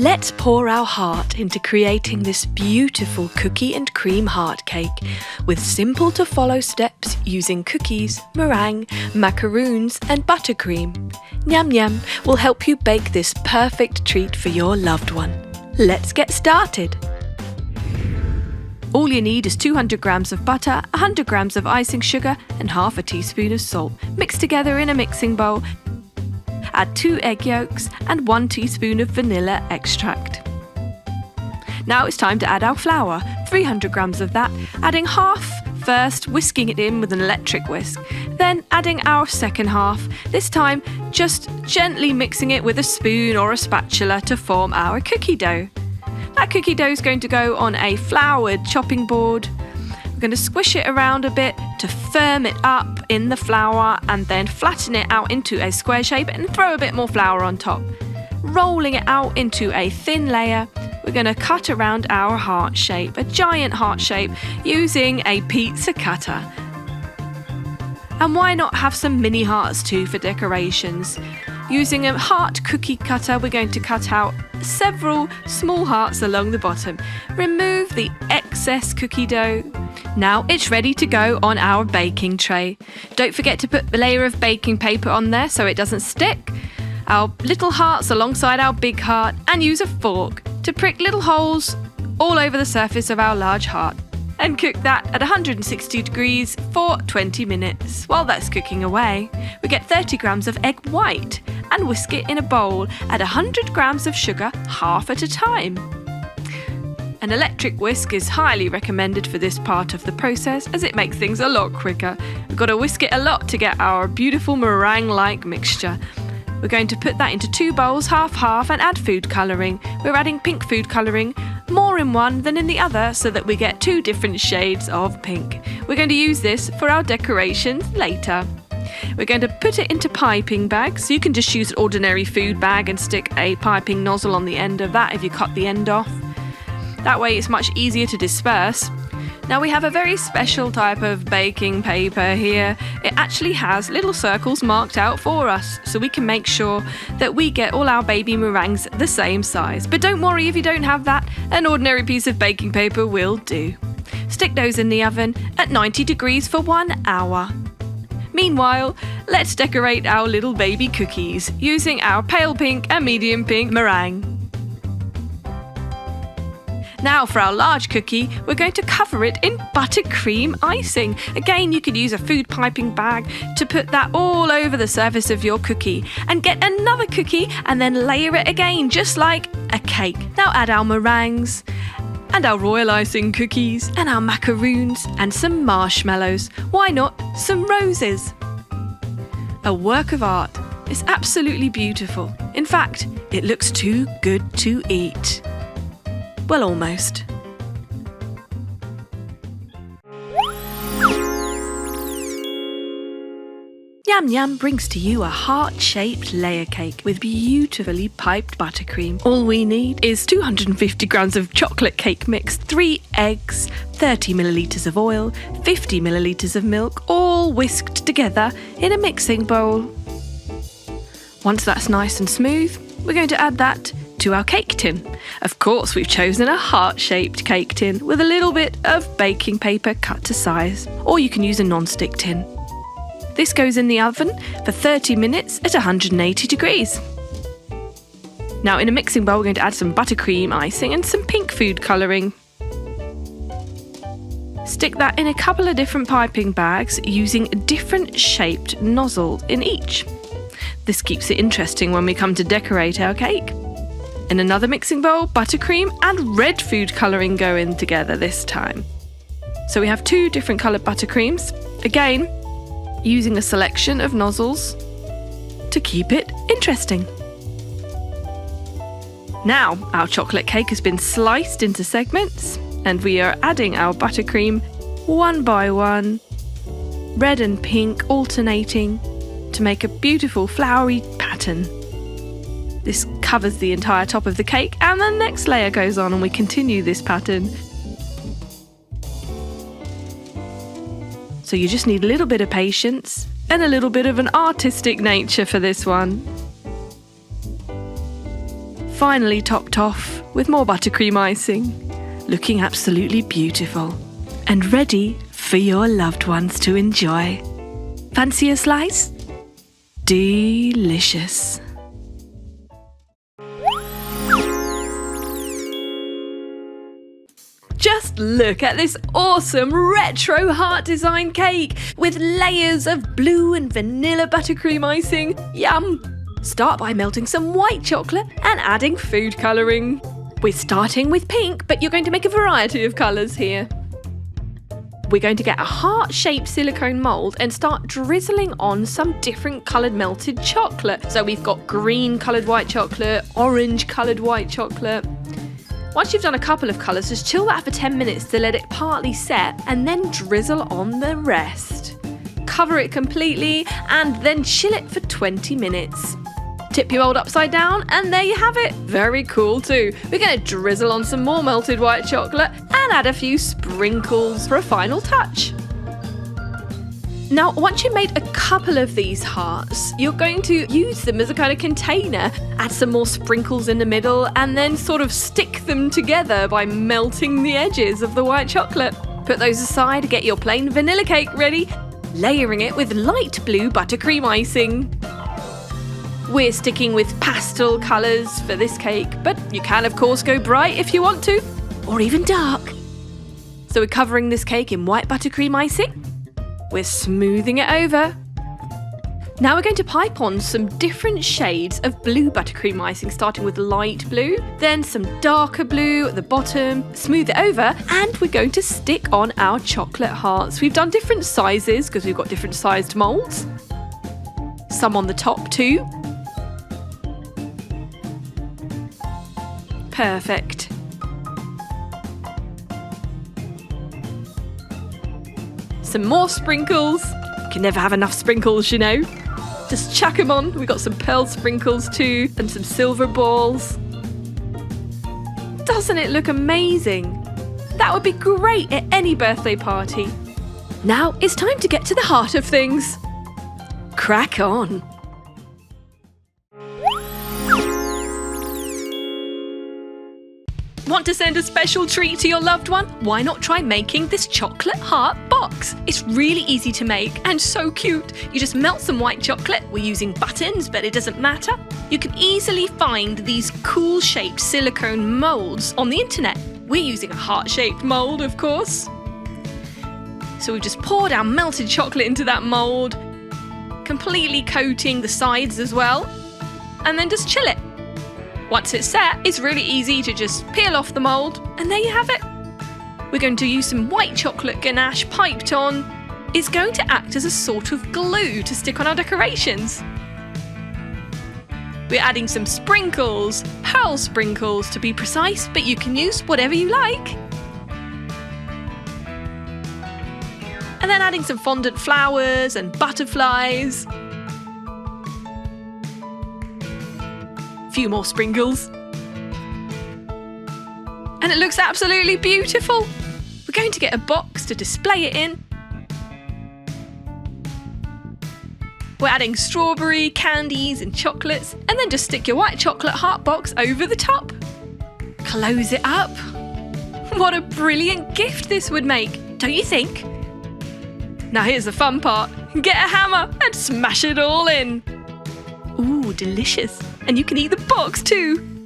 Let's pour our heart into creating this beautiful cookie and cream heart cake with simple to follow steps using cookies, meringue, macaroons and buttercream. Nyam Nyam will help you bake this perfect treat for your loved one. Let's get started. All you need is 200 grams of butter, 100 grams of icing sugar and half a teaspoon of salt. Mix together in a mixing bowl. Add 2 egg yolks and 1 teaspoon of vanilla extract. Now it's time to add our flour, 300 grams of that, adding half first, whisking it in with an electric whisk, then adding our second half, this time just gently mixing it with a spoon or a spatula to form our cookie dough. That cookie dough is going to go on a floured chopping board. We're going to squish it around a bit to firm it up in the flour and then flatten it out into a square shape and throw a bit more flour on top. Rolling it out into a thin layer, we're going to cut around our heart shape, a giant heart shape, using a pizza cutter. And why not have some mini hearts too for decorations? Using a heart cookie cutter, we're going to cut out several small hearts along the bottom. Remove the excess cookie dough. Now it's ready to go on our baking tray. Don't forget to put the layer of baking paper on there so it doesn't stick. Our little hearts alongside our big heart, and use a fork to prick little holes all over the surface of our large heart. And cook that at 160 degrees for 20 minutes. While that's cooking away, we get 30 grams of egg white and whisk it in a bowl. Add 100 grams of sugar, half at a time. An electric whisk is highly recommended for this part of the process as it makes things a lot quicker. We've got to whisk it a lot to get our beautiful meringue-like mixture. We're going to put that into 2 bowls, half-half, and add food colouring. We're adding pink food colouring, more in one than in the other, so that we get 2 different shades of pink. We're going to use this for our decorations later. We're going to put it into piping bags, so you can just use an ordinary food bag and stick a piping nozzle on the end of that if you cut the end off. That way it's much easier to disperse. Now we have a very special type of baking paper here. It actually has little circles marked out for us, so we can make sure that we get all our baby meringues the same size. But don't worry if you don't have that, an ordinary piece of baking paper will do. Stick those in the oven at 90 degrees for 1 hour. Meanwhile, let's decorate our little baby cookies using our pale pink and medium pink meringue. Now for our large cookie, we're going to cover it in buttercream icing. Again, you could use a food piping bag to put that all over the surface of your cookie and get another cookie and then layer it again, just like a cake. Now add our meringues and our royal icing cookies and our macaroons and some marshmallows. Why not some roses? A work of art. It's absolutely beautiful. In fact, it looks too good to eat. Well, almost. Nyam Nyam brings to you a heart-shaped layer cake with beautifully piped buttercream. All we need is 250 grams of chocolate cake mix, 3 eggs, 30 millilitres of oil, 50 millilitres of milk, all whisked together in a mixing bowl. Once that's nice and smooth, we're going to add that to our cake tin. Of course, we've chosen a heart-shaped cake tin with a little bit of baking paper cut to size, or you can use a non-stick tin. This goes in the oven for 30 minutes at 180 degrees. Now in a mixing bowl, we're going to add some buttercream icing and some pink food colouring. Stick that in a couple of different piping bags using different shaped nozzles in each. This keeps it interesting when we come to decorate our cake. In another mixing bowl, buttercream and red food colouring go in together this time. So we have 2 different coloured buttercreams, again using a selection of nozzles to keep it interesting. Now our chocolate cake has been sliced into segments and we are adding our buttercream one by one, red and pink alternating to make a beautiful flowery pattern. This covers the entire top of the cake and the next layer goes on and we continue this pattern. So you just need a little bit of patience and a little bit of an artistic nature for this one. Finally topped off with more buttercream icing, looking absolutely beautiful and ready for your loved ones to enjoy. Fancy a slice? Delicious. Just look at this awesome retro heart design cake with layers of blue and vanilla buttercream icing. Yum! Start by melting some white chocolate and adding food colouring. We're starting with pink, but you're going to make a variety of colours here. We're going to get a heart-shaped silicone mould and start drizzling on some different coloured melted chocolate. So we've got green coloured white chocolate, orange coloured white chocolate. Once you've done a couple of colours, just chill that for 10 minutes to let it partly set and then drizzle on the rest. Cover it completely and then chill it for 20 minutes. Tip your mould upside down and there you have it. Very cool too. We're going to drizzle on some more melted white chocolate and add a few sprinkles for a final touch. Now, once you've made a couple of these hearts, you're going to use them as a kind of container. Add some more sprinkles in the middle and then sort of stick them together by melting the edges of the white chocolate. Put those aside, get your plain vanilla cake ready, layering it with light blue buttercream icing. We're sticking with pastel colours for this cake, but you can of course go bright if you want to, or even dark. So we're covering this cake in white buttercream icing. We're smoothing it over. Now we're going to pipe on some different shades of blue buttercream icing, starting with light blue, then some darker blue at the bottom, smooth it over, and we're going to stick on our chocolate hearts. We've done different sizes because we've got different sized moulds. Some on the top too. Perfect. Some more sprinkles. You can never have enough sprinkles, you know. Just chuck them on. We've got some pearl sprinkles too and some silver balls. Doesn't it look amazing? That would be great at any birthday party. Now it's time to get to the heart of things. Crack on. Want to send a special treat to your loved one? Why not try making this chocolate heart box? It's really easy to make and so cute. You just melt some white chocolate. We're using buttons, but it doesn't matter. You can easily find these cool shaped silicone molds on the internet. We're using a heart-shaped mold, of course. So we've just poured our melted chocolate into that mold, completely coating the sides as well, and then just chill it. Once it's set, it's really easy to just peel off the mould, and there you have it. We're going to use some white chocolate ganache piped on. It's going to act as a sort of glue to stick on our decorations. We're adding some sprinkles, pearl sprinkles to be precise, but you can use whatever you like. And then adding some fondant flowers and butterflies. Few more sprinkles. And it looks absolutely beautiful. We're going to get a box to display it in. We're adding strawberry, candies and chocolates, and then just stick your white chocolate heart box over the top. Close it up. What a brilliant gift this would make, don't you think? Now here's the fun part. Get a hammer and smash it all in. Ooh, delicious. And you can eat the box too.